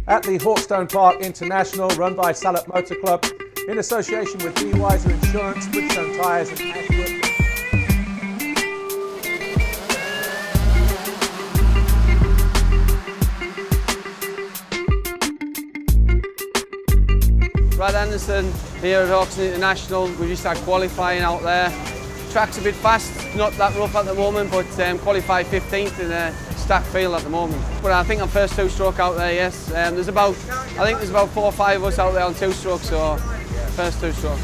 at the Hawkstone Park International, run by Searle Motor Club, in association with Wiser Insurance, Bridgestone Tyres and Ashwood. Brad Anderson here at Hawkstone International. We just had qualifying out there. Track's a bit fast, not that rough at the moment, but qualified 15th in a stacked field at the moment. But I think I'm first two-stroke out there, yes. I think there's about 4 or 5 of us out there on two-stroke, so first two-stroke.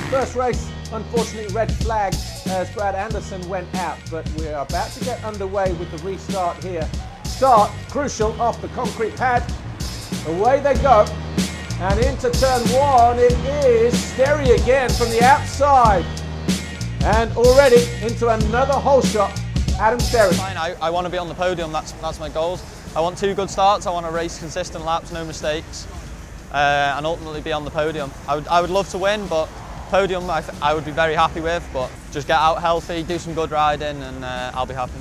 First race, unfortunately red flagged as Brad Anderson went out, but we're about to get underway with the restart here. Start, crucial, off the concrete pad. Away they go, and into turn 1 it is Sterry again from the outside, and already into another hole shot, Adam Sterry. I want to be on the podium, that's my goals. I want 2 good starts, I want to race consistent laps, no mistakes, and ultimately be on the podium. I would love to win, but podium I would be very happy with, but just get out healthy, do some good riding, and I'll be happy.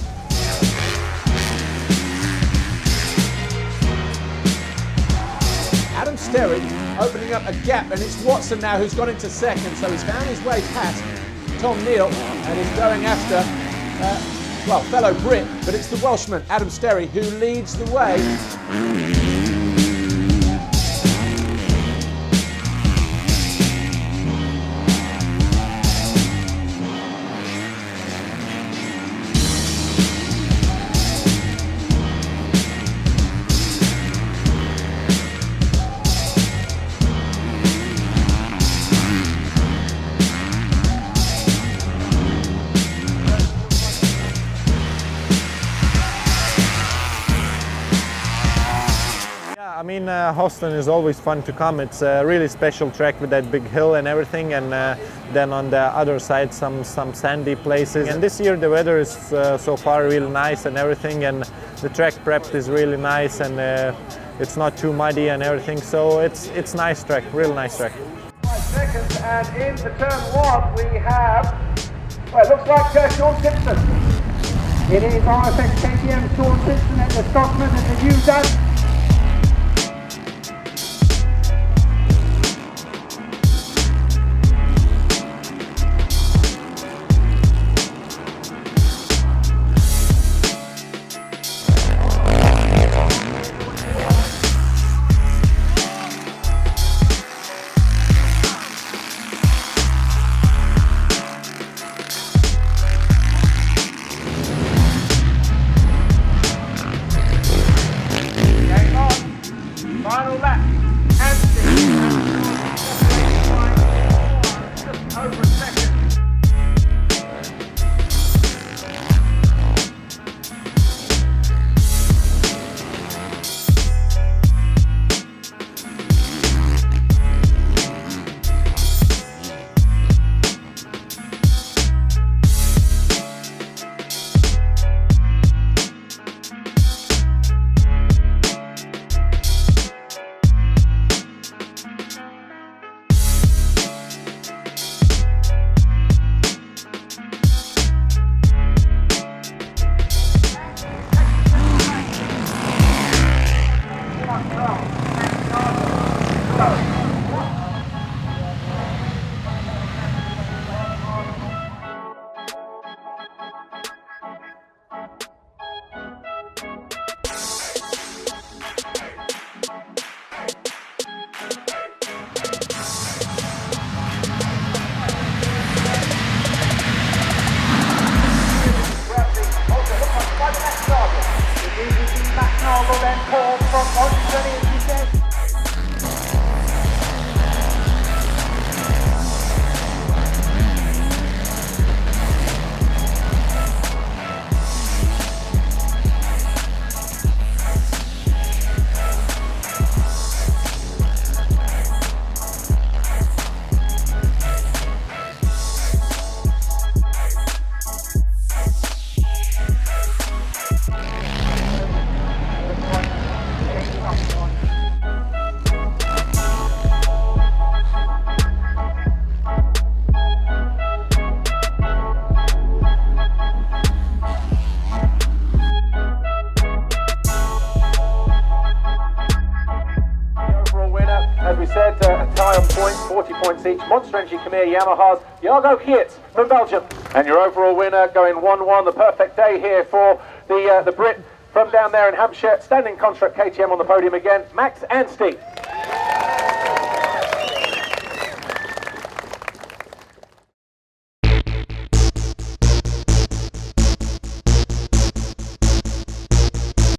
Adam Sterry opening up a gap, and it's Watson now who's gone into second, so he's found his way past Tom Nagl and is going after, fellow Brit, but it's the Welshman, Adam Sterry, who leads the way. I mean, Hawkstone is always fun to come. It's a really special track with that big hill and everything, and then on the other side some sandy places. And this year the weather is so far really nice and everything, and the track prep is really nice, and it's not too muddy and everything. So it's nice track, real nice track. 5 seconds, and into turn 1 we have, it looks like Shaun Simpson. It is RFX KTM Shaun Simpson at the Scotsman and the new done. said, a tie on points, 40 points each. Monster Energy Khmer Yamaha's Jago Geerts from Belgium. And your overall winner going 1-1, the perfect day here for the Brit from down there in Hampshire. Standing construct KTM on the podium again, Max Anstie.